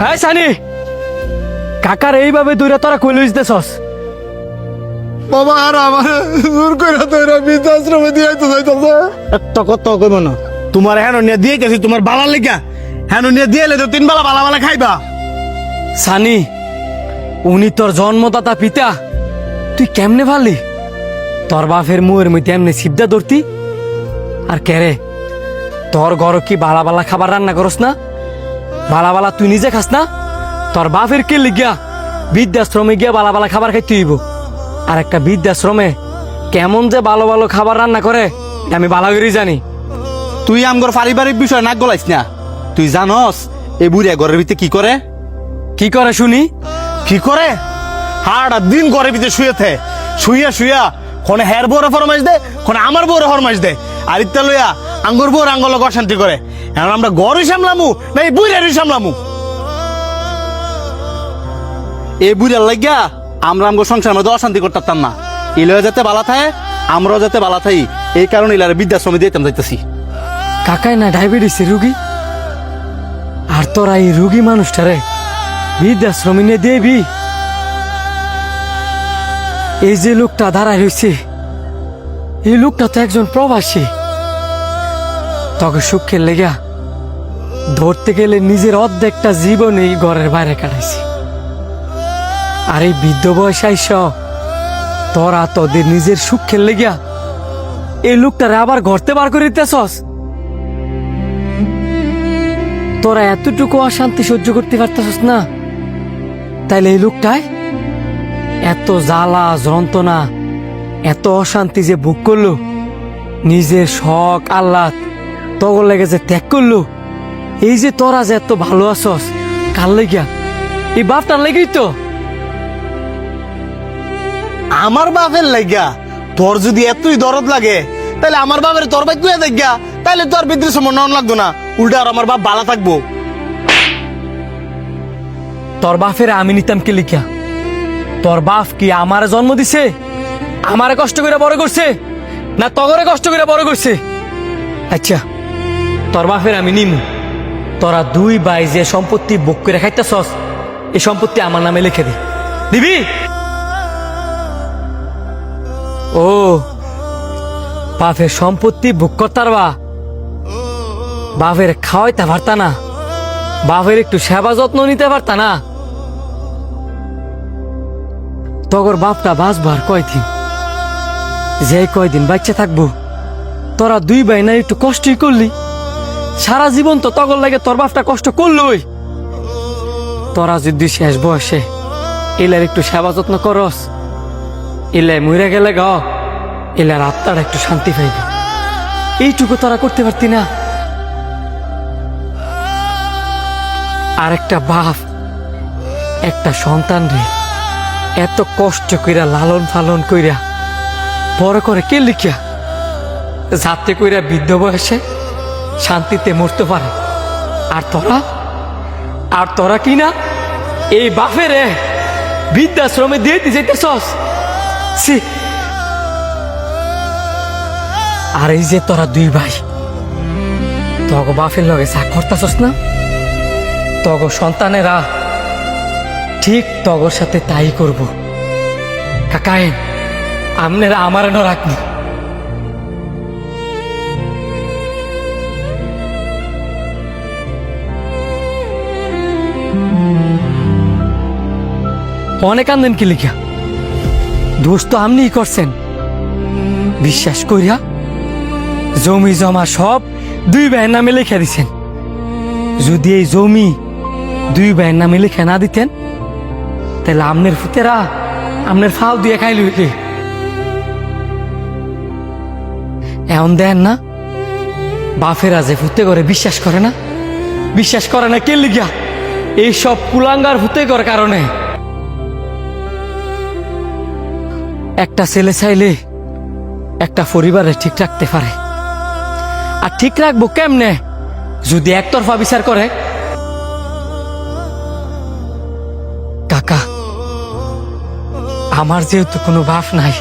হ্যাঁ সানি, কাকার এইভাবে দূরে তোরা কই লইস দেছস? বাবা আর আমার দূর করে তোরা বৃদ্ধাশ্রমে দিয়ে তো যাইতাছে। একটা কথা কইব না, তোমার হেন নিয়ে দিয়ে গেছি তোমার বালা লেগা, হেন নিয়ে দিয়ে এলে তো 3 বেলা বালা বালা খাইবা। সানি, উনি তোর জন্মদাতা পিতা, তুই কেমনে ভালি? তোর বাপের মুয়ের মধ্যে এমনি সিদ্ধা ধরতি? আর কেরে, তোর ঘর কি বালা বালা খাবার রান্না করস না? বালা বালা তুই নিজে খাস না? তোর বাপের কে লিগিয়া বৃদ্ধাশ্রমে গিয়া বালা বালা খাবার খাইতে হইব। আর একটা বৃদ্ধাশ্রমে কেমন যে ভালো ভালো খাবার রান্না করে আমি ভালো করেই জানি। তুই আমগর পারিবারিক বিষয় নাক গলাইস না। তুই জানস এই বুড়িয়া ঘরের ভিতরে কি করে? কি করে শুনি? কি করে? হাড়া দিন ঘরের ভিতরে শুয়েছে, শুইয়া শুইয়া কোনে হের বউরে ফরমাইশ দে, কোনে আমার বউরে ফরমাইশ দে। আর ইত্যা লইয়া আঙ্গুর বউর আঙ্গুর লোক অশান্তি করে। এখন আমরা ঘরই সামলামু না এই বুড়িয়ারই সামলামু? এই বুড়িয়ার লাগিয়া আমরা আমগো সংসার মধ্যে অশান্তি করতাম না। ইলয় যাতে বালা থাকে, আমরাও যাতে বালা থাই, এই কারণে ইলারে বৃদ্ধাশ্রমে দিতাম যাইতেছি। কাকাই না ডায়াবেটিসের রুগী, আর তোরা এই রুগী মানুষটারে বৃদ্ধাশ্রমে নিয়ে দেবি? এই যে লোকটা দাঁড়ায় রয়েছে, এই লোকটা তো একজন প্রবাসী। তখন সুখের লেগা ধরতে গেলে নিজের অর্ধেকটা জীবন এই ঘরের বাইরে কাটাইছি। আর এই বৃদ্ধ বয়স আইস তোরা তোদের নিজের সুখের লেগা এই লোকটারে আবার ঘরতে বার করে দিতেছস? তোরা এতটুকু অশান্তি সহ্য করতে পারতেছস না? তাইলে এই লোকটায় এত জ্বালা যন্ত্রণা, এত অশান্তি যে ভোগ করলো, নিজের শখ আহ্লাদ তগর লেগে যে ত্যাগ করলো, এই যে তোরা যে এত ভালো আছস, কার লেগা? এই বাপটার লেগেই তো। আমার বাপের লাগিয়া তোর যদি এতই দরদ লাগে, তাহলে আমার বাপের তোর ভাই তুই দেখা, তাহলে তোর বৃদ্ধাশ্রম নন লাগতো না, উল্টা আর আমার বাপ বালা থাকবো। তোর বাপের আমি নিতাম কে লিখা? তোর বাপ কি আমারে জন্ম দিছে, আমারে কষ্ট করে বড় করছে, না তগরে কষ্ট করে বড় করছে? আচ্ছা, তোর বাপের আমি নিমু। তোরা দুই ভাই যে সম্পত্তি ভোগ করে খাইতেছস, এই সম্পত্তি আমার নামে লিখে দিবি? ও, বাপের সম্পত্তি ভোগ করতারবা, বাপের খাওয়াইতে পারতা না, বাপের একটু সেবা যত্ন নিতে পারতা না? তগর বাপটা বাঁচবার কয়দিন, যে কয়দিন বাচ্চা থাকবো তোরা দুই ভাই না একটু কষ্টই করলি? সারা জীবন তো তগর লাগে তোর বাপটা কষ্ট করলই। তোরা যদি শেষ বয়সে এলার একটু সেবা যত্ন করস, এলায় মরে গেলে গ এলার আত্মাটা একটু শান্তি পাইবে, এইটুকু তোরা করতে পারতি না? আর একটা বাপ একটা সন্তান রে এত কষ্ট কইরা লালন পালন কইরা বড় করে কে লিখিয়া, যাতে কইরা বৃদ্ধ বয়সে শান্তিতে মরতে পারে। আর তোরা কি না এই বাপের বৃদ্ধাশ্রমে দিয়ে যেতেছস? আর এই যে তোরা দুই ভাই তগ বাপের লগে চা করতেছস না, তগ সন্তানেরা ঠিক তগর সাথে তাই করব। কাকাই আমনেরা আমার ন রাখনি। অনেক আনন্দ কি লিখা দোষ তো আপনিই করছেন। বিশ্বাস করিয়া জমি জমা সব দুই ভাইয়ের নামে লিখে দিছেন। যদি এই জমি দুই ভাইয়ের নামে লিখে না দিতেন, তাহলে আমনের ফুতেরা আমনের ফাল দিয়ে খাইল। এমন দেন না বাপেরা যে ফুতে করে বিশ্বাস করে না কে লিখা? এই সব কুলাঙ্গার ফুতে করার কারণে। একটা ছেলে চাইলে একটা পরিবারে ঠিক রাখতে পারে, আর ঠিক রাখবো কেমনে যদি একতরফা বিচার করে? কাকা, আমার যেহেতু কোনো বাপ নাই,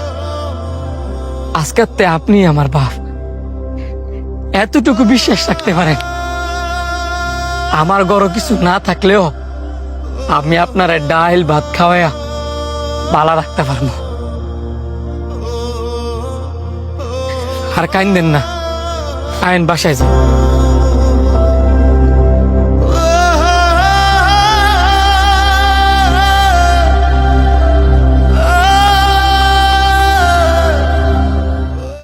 আজকাতে আপনি আমার বাপ, এতটুকু বিশ্বাস রাখতে পারেন। আমার ঘরে কিছু না থাকলেও আমি আপনার ডাইল ভাত খাওয়াইয়া ভালো রাখতে পারবো। আর কাইন্দেন না, আইন বাসায় যান।